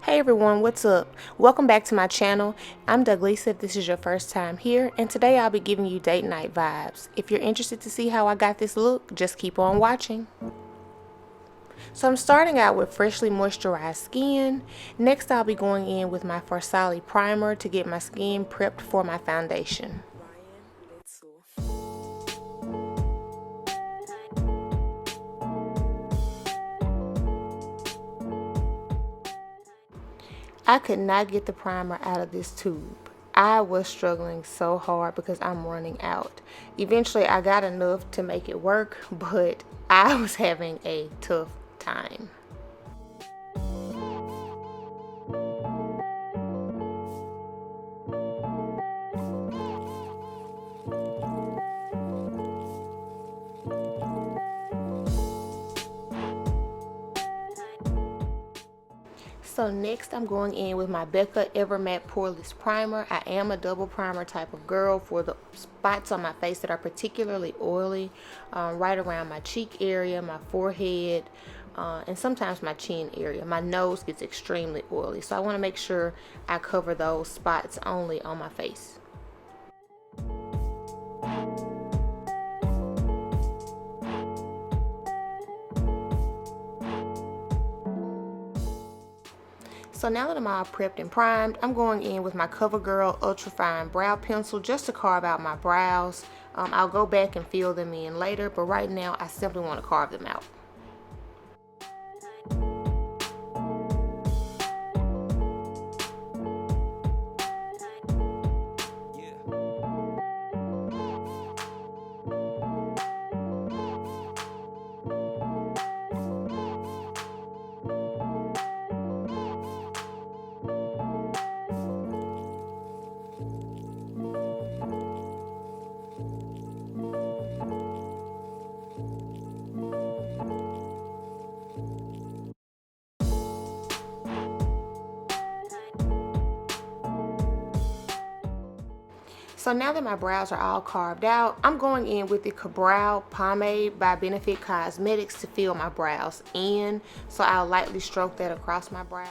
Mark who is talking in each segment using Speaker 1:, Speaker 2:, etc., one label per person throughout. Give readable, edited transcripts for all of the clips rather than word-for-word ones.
Speaker 1: Hey everyone, what's up? Welcome back to my channel. I'm Douglisa if this is your first time here, and today I'll be giving you date night vibes. If you're interested to see how I got this look, just keep on watching. So I'm starting out with freshly moisturized skin. Next I'll be going in with my Farsali primer to get my skin prepped for my foundation. I could not get the primer out of this tube. I was struggling so hard because I'm running out. Eventually I got enough to make it work, but I was having a tough time. So next I'm going in with my Becca Ever Matte Poreless Primer. I am a double primer type of girl for the spots on my face that are particularly oily, right around my cheek area, my forehead, and sometimes my chin area. My nose gets extremely oily, so I want to make sure I cover those spots only on my face. So now that I'm all prepped and primed, I'm going in with my Covergirl Ultrafine Brow Pencil just to carve out my brows. I'll go back and fill them in later, but right now I simply want to carve them out. So now that my brows are all carved out, I'm going in with the Kabrow Pomade by Benefit Cosmetics to fill my brows in. So I'll lightly stroke that across my brow.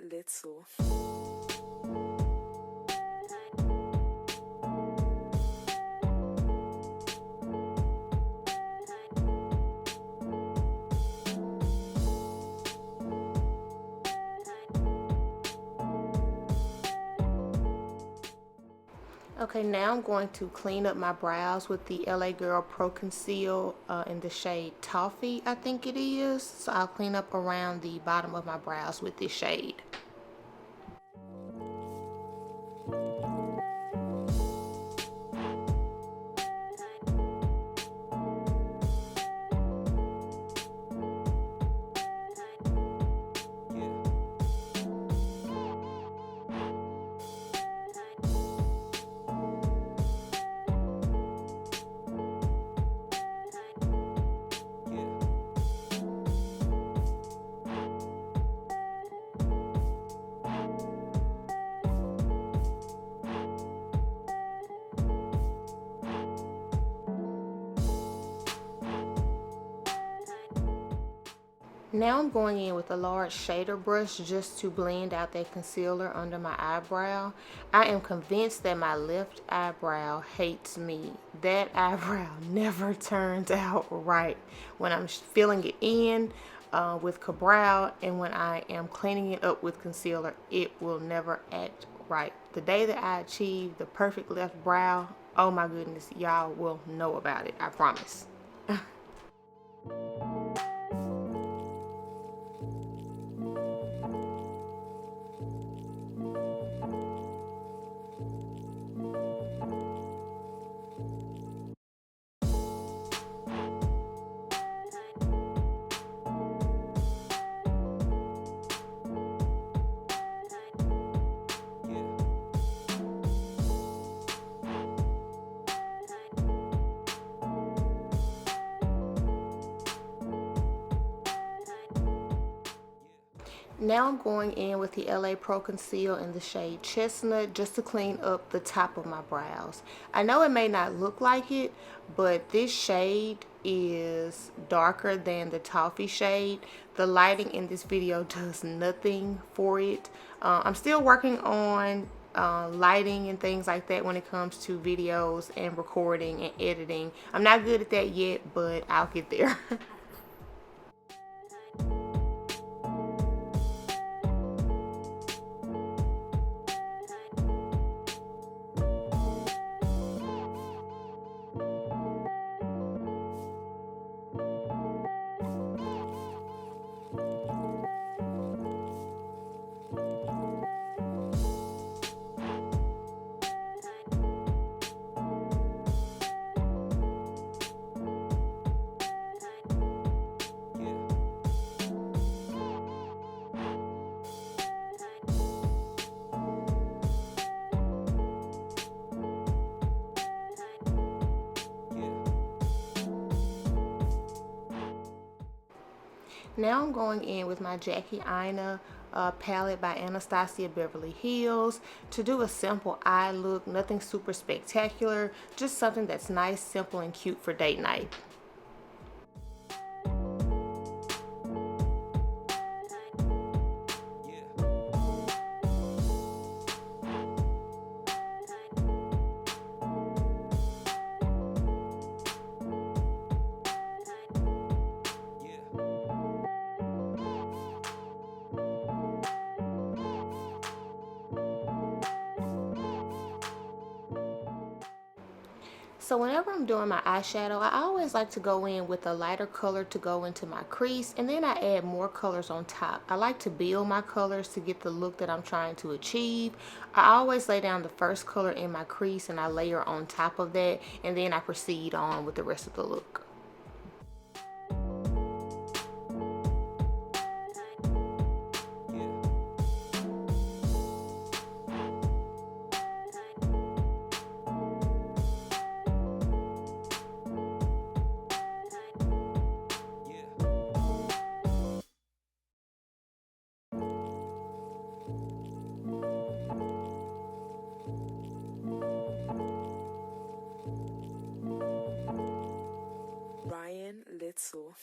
Speaker 2: Little.
Speaker 1: Okay, now I'm going to clean up my brows with the LA Girl Pro Conceal in the shade Toffee, I think it is. So I'll clean up around the bottom of my brows with this shade. Now I'm going in with a large shader brush just to blend out that concealer under my eyebrow. I am convinced that my left eyebrow hates me. That eyebrow never turns out right when I'm filling it in with Kabrow, and when I am cleaning it up with concealer, it will never act right. The day that I achieve the perfect left brow, oh my goodness, y'all will know about it, I promise. Now I'm going in with the LA Pro Conceal in the shade Chestnut just to clean up the top of my brows. I know it may not look like it, but this shade is darker than the Toffee shade. The lighting in this video does nothing for it. I'm still working on lighting and things like that when it comes to videos and recording and editing. I'm not good at that yet, but I'll get there. Now I'm going in with my Jackie Aina palette by Anastasia Beverly Hills to do a simple eye look, nothing super spectacular, just something that's nice, simple, and cute for date night. So whenever I'm doing my eyeshadow, I always like to go in with a lighter color to go into my crease, and then I add more colors on top. I like to build my colors to get the look that I'm trying to achieve. I always lay down the first color in my crease and I layer on top of that, and then I proceed on with the rest of the look.
Speaker 2: Little.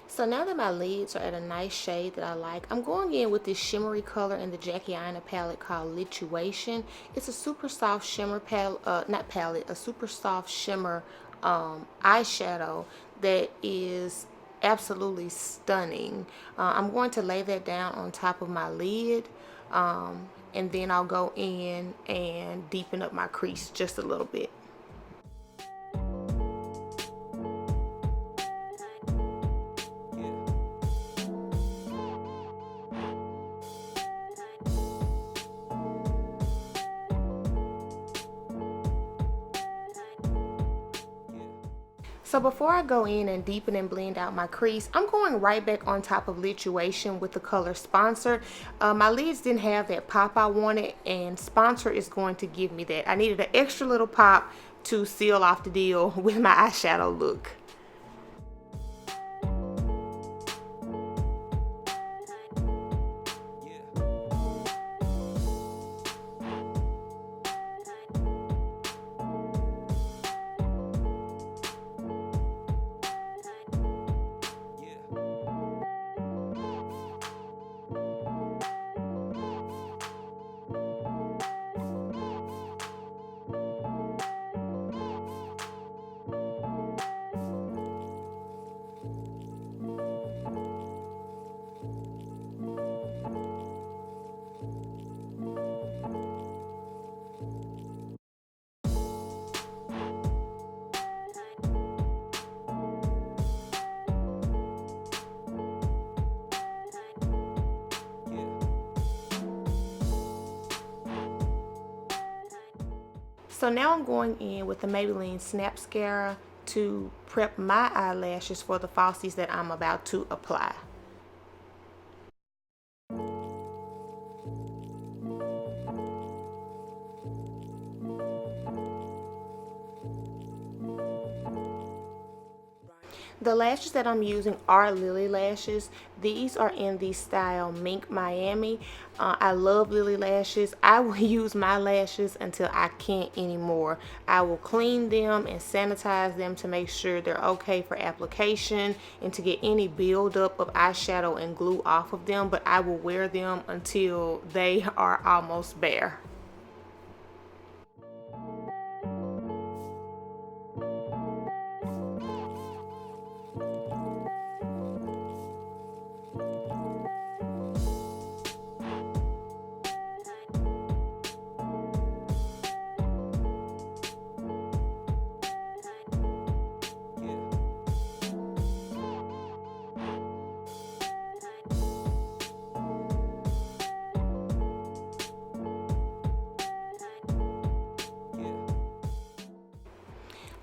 Speaker 1: So now that my lids are at a nice shade that I like, I'm going in with this shimmery color in the Jackie Aina palette called Lituation. It's a super soft shimmer a super soft shimmer eyeshadow that is absolutely stunning. I'm going to lay that down on top of my lid, and then I'll go in and deepen up my crease just a little bit. So before I go in and deepen and blend out my crease, I'm going right back on top of Lituation with the color Sponsor. My lids didn't have that pop I wanted, and Sponsor is going to give me that. I needed an extra little pop to seal off the deal with my eyeshadow look. So now I'm going in with the Maybelline Snapscara to prep my eyelashes for the falsies that I'm about to apply. The lashes that I'm using are Lilly lashes. These are in the style Mink Miami. I love Lilly lashes. I will use my lashes until I can't anymore. I will clean them and sanitize them to make sure they're okay for application and to get any buildup of eyeshadow and glue off of them, but I will wear them until they are almost bare.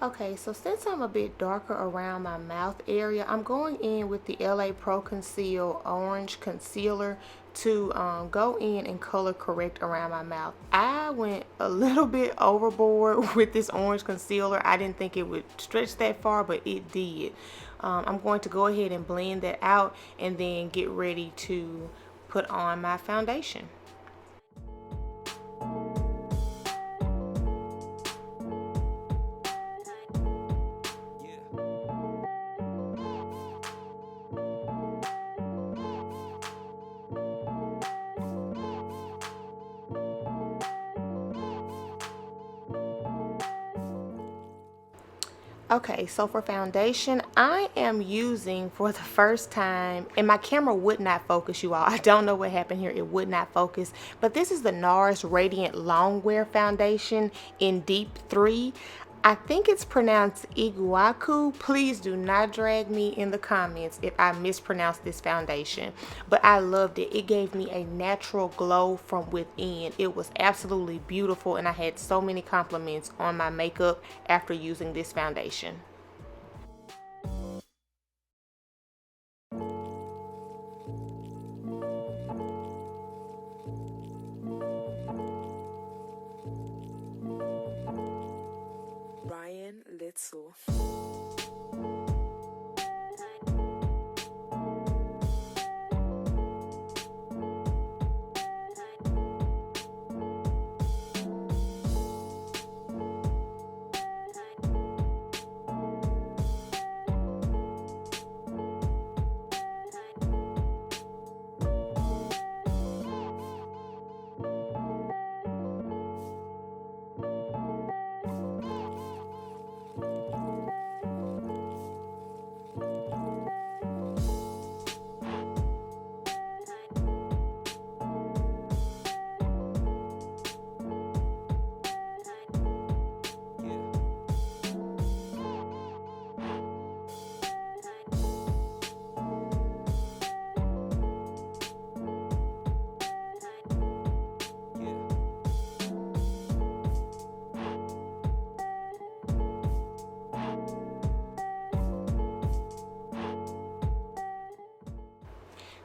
Speaker 1: Okay, so since I'm a bit darker around my mouth area, I'm going in with the LA Pro Conceal Orange Concealer to go in and color correct around my mouth. I went a little bit overboard with this orange concealer. I didn't think it would stretch that far, but it did. I'm going to go ahead and blend that out and then get ready to put on my foundation. Okay, so for foundation, I am using for the first time, and my camera would not focus, you all. I don't know what happened here. It would not focus. But this is the NARS Radiant Longwear Foundation in Deep 3. I think it's pronounced Iguacu. Please do not drag me in the comments if I mispronounce this foundation. But I loved it. It gave me a natural glow from within. It was absolutely beautiful, and I had so many compliments on my makeup after using this foundation.
Speaker 2: Ryan Little.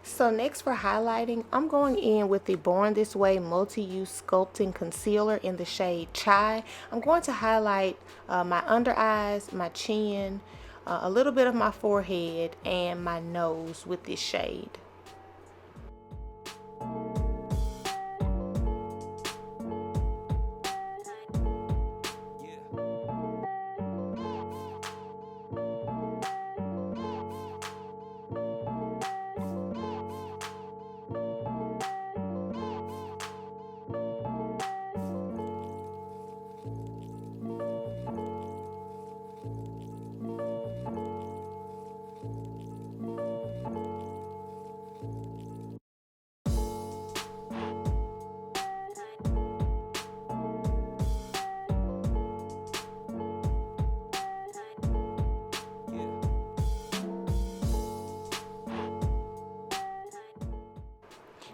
Speaker 1: So next for highlighting, I'm going in with the Born This Way Multi-Use Sculpting Concealer in the shade Chai. I'm going to highlight my under eyes, my chin, a little bit of my forehead, and my nose with this shade.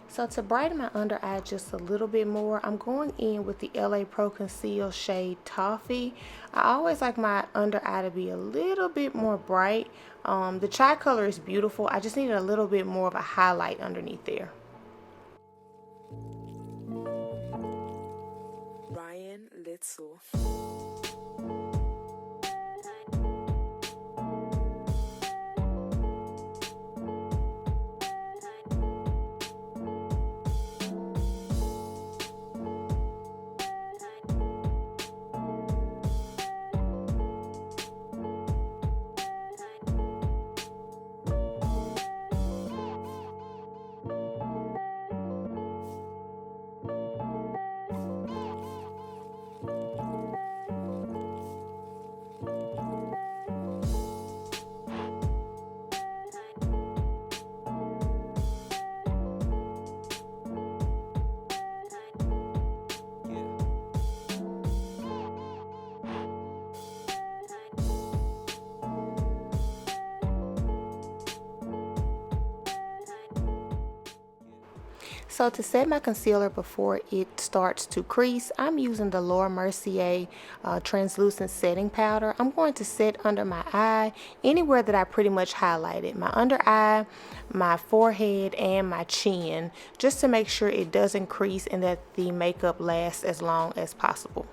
Speaker 1: So to brighten my under eye just a little bit more, I'm going in with the LA Pro Conceal shade Toffee. I always like my under eye to be a little bit more bright. The chai color is beautiful. I just needed a little bit more of a highlight underneath there.
Speaker 2: Ryan Little.
Speaker 1: So to set my concealer before it starts to crease, I'm using the Mercier translucent setting powder. I'm going to set under my eye, anywhere that I pretty much highlighted, my under eye, my forehead, and my chin, just to make sure it doesn't crease and that the makeup lasts as long as possible.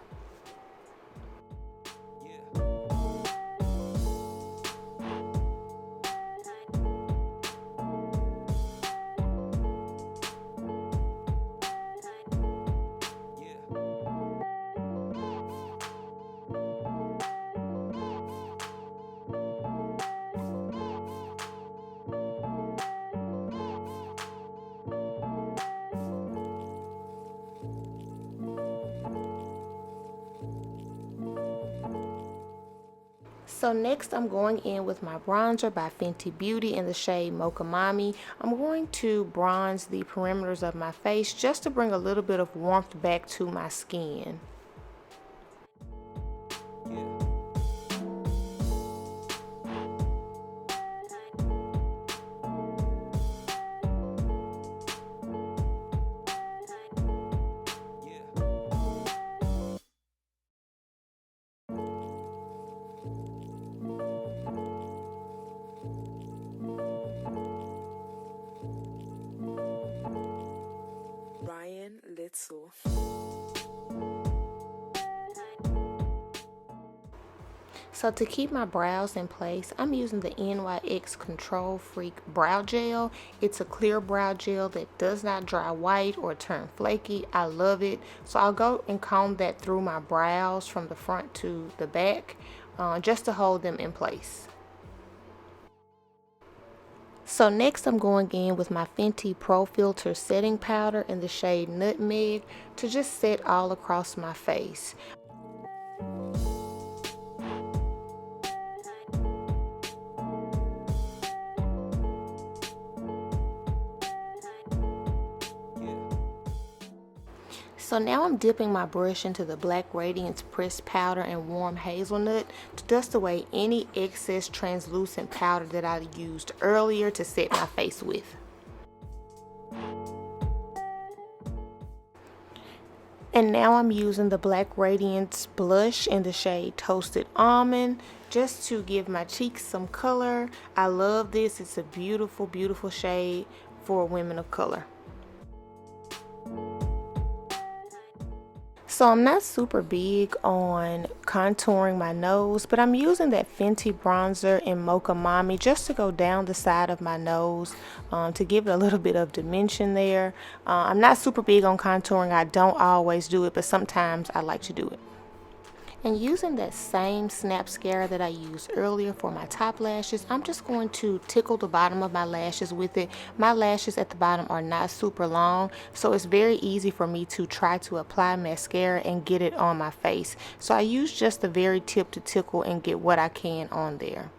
Speaker 1: So next I'm going in with my bronzer by Fenty Beauty in the shade Mocha Mami. I'm going to bronze the perimeters of my face just to bring a little bit of warmth back to my skin. So to keep my brows in place, I'm using the NYX Control Freak Brow Gel. It's a clear brow gel that does not dry white or turn flaky. I love it. So I'll go and comb that through my brows from the front to the back, just to hold them in place. So next I'm going in with my Fenty Pro Filt'r setting powder in the shade Nutmeg to just set all across my face. So now I'm dipping my brush into the Black Radiance pressed powder and warm hazelnut to dust away any excess translucent powder that I used earlier to set my face with. And now I'm using the Black Radiance blush in the shade Toasted Almond just to give my cheeks some color. I love this. It's a beautiful, beautiful shade for women of color. So I'm not super big on contouring my nose, but I'm using that Fenty bronzer in Mocha Mami just to go down the side of my nose to give it a little bit of dimension there. I'm not super big on contouring. I don't always do it, but sometimes I like to do it. And using that same Snapscara that I used earlier for my top lashes, I'm just going to tickle the bottom of my lashes with it. My lashes at the bottom are not super long, so it's very easy for me to try to apply mascara and get it on my face. So I use just the very tip to tickle and get what I can on there.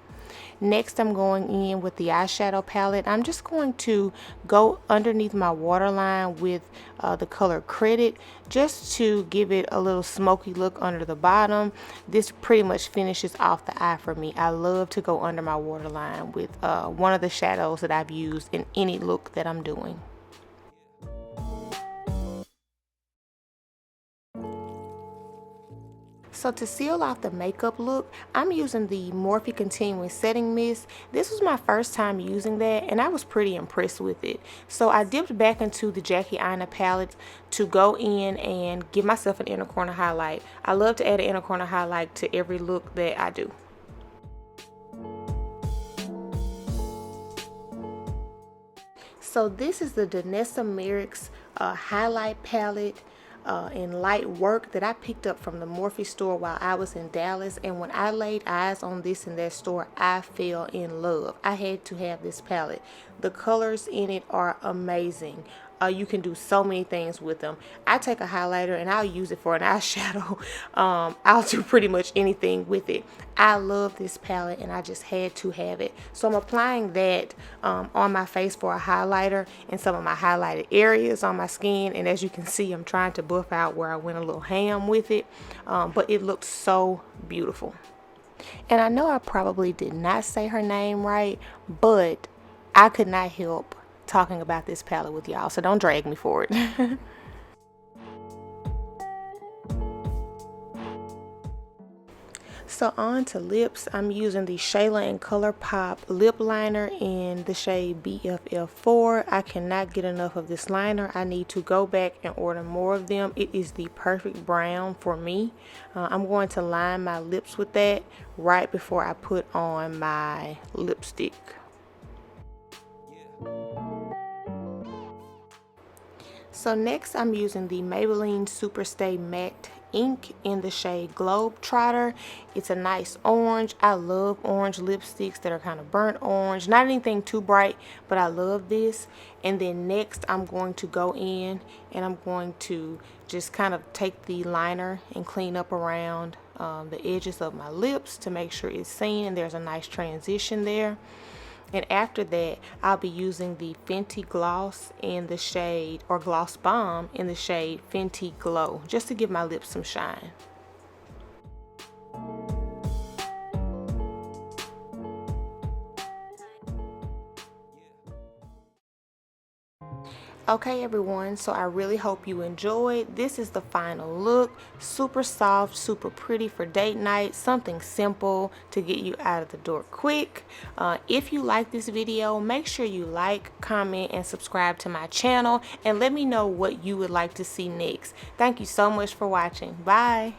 Speaker 1: Next, I'm going in with the eyeshadow palette. I'm just going to go underneath my waterline with the color Credit just to give it a little smoky look under the bottom. This pretty much finishes off the eye for me. I love to go under my waterline with one of the shadows that I've used in any look that I'm doing. So to seal off the makeup look, I'm using the Morphe Continuing Setting Mist. This was my first time using that and I was pretty impressed with it. So I dipped back into the Jackie Aina palette to go in and give myself an inner corner highlight. I love to add an inner corner highlight to every look that I do. So this is the Danessa Myricks highlight palette in light work that I picked up from the Morphe store while I was in Dallas, and when I laid eyes on this in that store, I fell in love. I had to have this palette. The colors in it are amazing. You can do so many things with them. I take a highlighter and I'll use it for an eyeshadow. I'll do pretty much anything with it. I love this palette and I just had to have it. So I'm applying that on my face for a highlighter and some of my highlighted areas on my skin. And as you can see, I'm trying to buff out where I went a little ham with it. But it looks so beautiful. And I know I probably did not say her name right, but I could not help talking about this palette with y'all, so don't drag me for it. So on to lips, I'm using the Shayla and Colourpop lip liner in the shade BFF4. I cannot get enough of this liner. I need to go back and order more of them. It is the perfect brown for me. I'm going to line my lips with that right before I put on my lipstick. So next I'm using the Maybelline Superstay Matte Ink in the shade Globetrotter. It's a nice orange. I love orange lipsticks that are kind of burnt orange. Not anything too bright, but I love this. And then next I'm going to go in and I'm going to just kind of take the liner and clean up around the edges of my lips to make sure it's seen and there's a nice transition there. And after that, I'll be using the Fenty gloss in the shade, or gloss bomb in the shade Fenty Glow, just to give my lips some shine. Okay everyone, so I really hope you enjoyed. This is the final look. Super soft, super pretty for date night. Something simple to get you out of the door quick. If you like this video, make sure you like, comment, and subscribe to my channel. And let me know what you would like to see next. Thank you so much for watching. Bye.